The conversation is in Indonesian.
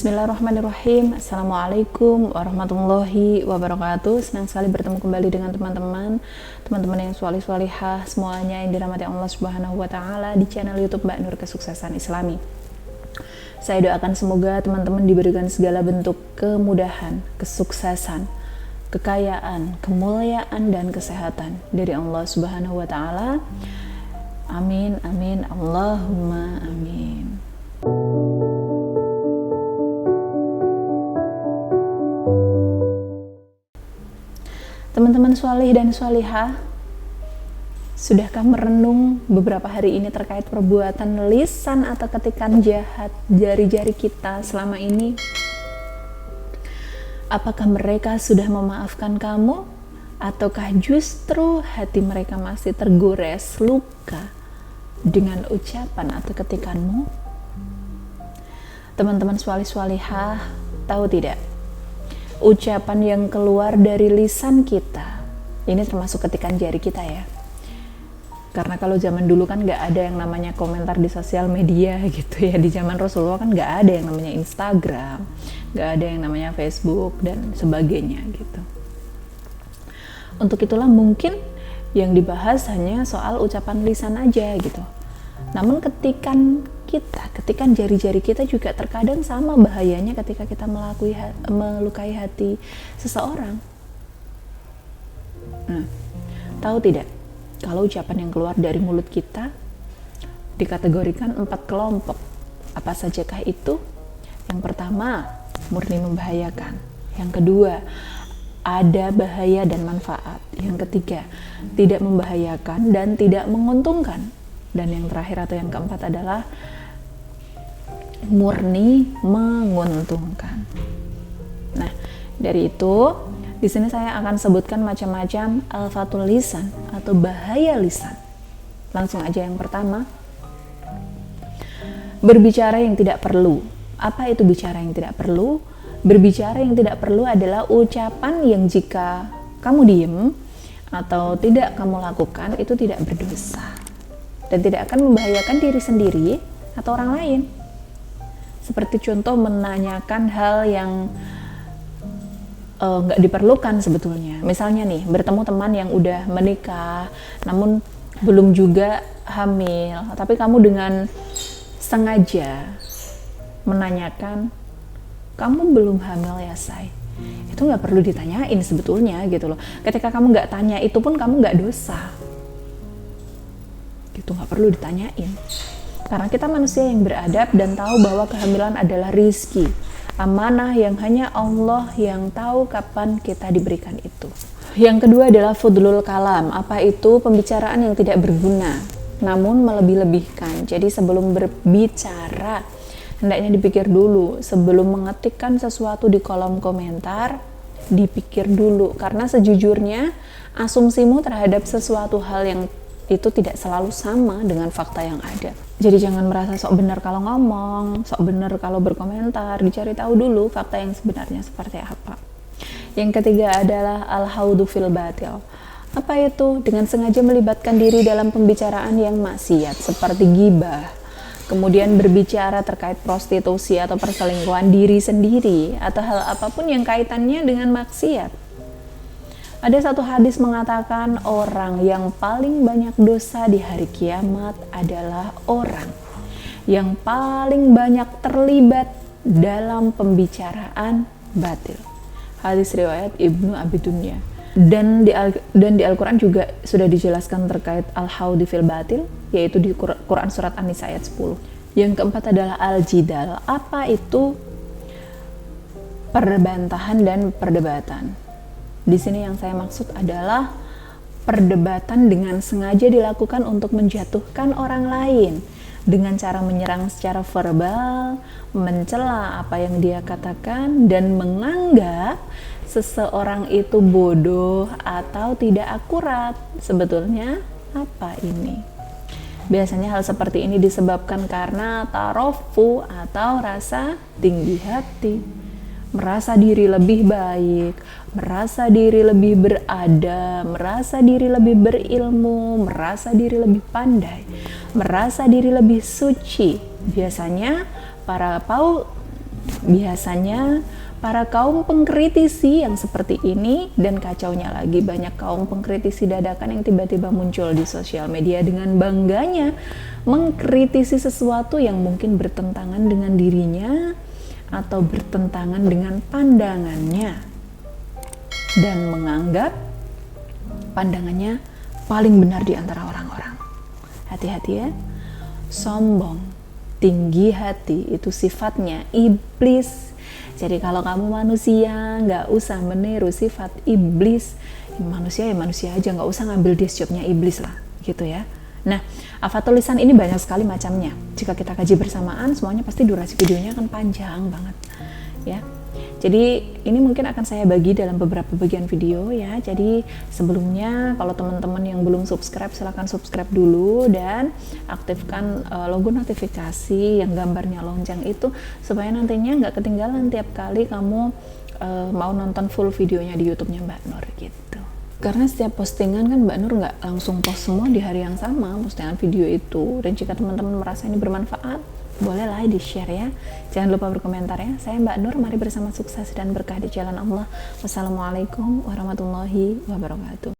Bismillahirrahmanirrahim. Assalamualaikum warahmatullahi wabarakatuh. Senang sekali bertemu kembali dengan teman-teman yang sholih-sholihah semuanya yang dirahmati Allah Subhanahu wa taala di channel YouTube Mbak Nur Kesuksesan Islami. Saya doakan semoga teman-teman diberikan segala bentuk kemudahan, kesuksesan, kekayaan, kemuliaan dan kesehatan dari Allah Subhanahu wa taala. Amin amin Allahumma amin. Teman-teman sholih dan sholihah, sudahkah merenung beberapa hari ini terkait perbuatan lisan atau ketikan jahat jari-jari kita selama ini? Apakah mereka sudah memaafkan kamu? Ataukah justru hati mereka masih tergores luka dengan ucapan atau ketikanmu? Teman-teman sholih-sholihah, tahu tidak? Ucapan yang keluar dari lisan kita, ini termasuk ketikan jari kita ya. Karena kalau zaman dulu kan nggak ada yang namanya komentar di sosial media gitu ya. Di zaman Rasulullah kan nggak ada yang namanya Instagram, nggak ada yang namanya Facebook dan sebagainya gitu. Untuk itulah mungkin yang dibahas hanya soal ucapan lisan aja gitu. Namun ketikan jari-jari kita juga terkadang sama bahayanya ketika kita melukai hati seseorang. Tahu tidak, kalau ucapan yang keluar dari mulut kita dikategorikan 4 kelompok. Apa sajakah itu? Yang pertama, murni membahayakan. Yang kedua, ada bahaya dan manfaat. Yang ketiga, tidak membahayakan dan tidak menguntungkan. Dan yang terakhir atau yang keempat adalah murni menguntungkan. Nah, dari itu di sini saya akan sebutkan macam-macam alfatul lisan atau bahaya lisan. Langsung aja yang pertama, berbicara yang tidak perlu. Apa itu bicara yang tidak perlu? Berbicara yang tidak perlu adalah ucapan yang jika kamu diem atau tidak kamu lakukan itu tidak berdosa dan tidak akan membahayakan diri sendiri atau orang lain. Seperti contoh menanyakan hal yang nggak diperlukan sebetulnya. Misalnya nih, bertemu teman yang udah menikah namun belum juga hamil, tapi kamu dengan sengaja menanyakan, kamu belum hamil ya say? Itu nggak perlu ditanyain sebetulnya gitu loh. Ketika kamu nggak tanya itu pun kamu nggak dosa gitu, nggak perlu ditanyain. Karena kita manusia yang beradab dan tahu bahwa kehamilan adalah rizki, amanah yang hanya Allah yang tahu kapan kita diberikan itu. Yang kedua adalah fudlul kalam. Apa itu? Pembicaraan yang tidak berguna namun melebih-lebihkan. Jadi sebelum berbicara hendaknya dipikir dulu. Sebelum mengetikkan sesuatu di kolom komentar, dipikir dulu. Karena sejujurnya asumsimu terhadap sesuatu hal yang itu tidak selalu sama dengan fakta yang ada. Jadi jangan merasa sok benar kalau ngomong, sok benar kalau berkomentar. Dicari tahu dulu fakta yang sebenarnya seperti apa. Yang ketiga adalah al-haudu fil batil. Apa itu? Dengan sengaja melibatkan diri dalam pembicaraan yang maksiat seperti ghibah. Kemudian berbicara terkait prostitusi atau perselingkuhan diri sendiri atau hal apapun yang kaitannya dengan maksiat. Ada satu hadis mengatakan orang yang paling banyak dosa di hari kiamat adalah orang yang paling banyak terlibat dalam pembicaraan batil. Hadis riwayat Ibnu Abi Dunya. Dan di Al-Quran juga sudah dijelaskan terkait al-haudi fil batil, yaitu di Quran surat An-Nisa ayat 10. Yang keempat adalah al-jidal. Apa itu? Perbantahan dan perdebatan. Di sini yang saya maksud adalah perdebatan dengan sengaja dilakukan untuk menjatuhkan orang lain dengan cara menyerang secara verbal, mencela apa yang dia katakan dan menganggap seseorang itu bodoh atau tidak akurat. Sebetulnya apa ini? Biasanya hal seperti ini disebabkan karena tarofu atau rasa tinggi hati, merasa diri lebih baik, merasa diri lebih beradab, merasa diri lebih berilmu, merasa diri lebih pandai, merasa diri lebih suci. Biasanya para Biasanya para kaum pengkritisi yang seperti ini, dan kacaunya lagi banyak kaum pengkritisi dadakan yang tiba-tiba muncul di sosial media dengan bangganya mengkritisi sesuatu yang mungkin bertentangan dengan dirinya atau bertentangan dengan pandangannya dan menganggap pandangannya paling benar di antara orang-orang. Hati-hati ya, sombong, tinggi hati itu sifatnya iblis. Jadi kalau kamu manusia, nggak usah meniru sifat iblis. Manusia ya manusia aja, nggak usah ngambil desk jobnya iblis lah, gitu ya. Nah, afatul lisan ini banyak sekali macamnya. Jika kita kaji bersamaan, semuanya pasti durasi videonya akan panjang banget, ya. Jadi ini mungkin akan saya bagi dalam beberapa bagian video ya. Jadi sebelumnya kalau teman-teman yang belum subscribe, silahkan subscribe dulu dan aktifkan logo notifikasi yang gambarnya lonceng itu supaya nantinya nggak ketinggalan tiap kali kamu mau nonton full videonya di YouTube-nya Mbak Nur gitu. Karena setiap postingan kan Mbak Nur nggak langsung post semua di hari yang sama postingan video itu, dan jika teman-teman merasa ini bermanfaat, bolehlah di share ya. Jangan lupa berkomentar ya. Saya Mbak Nur, mari bersama sukses dan berkah di jalan Allah. Wassalamualaikum warahmatullahi wabarakatuh.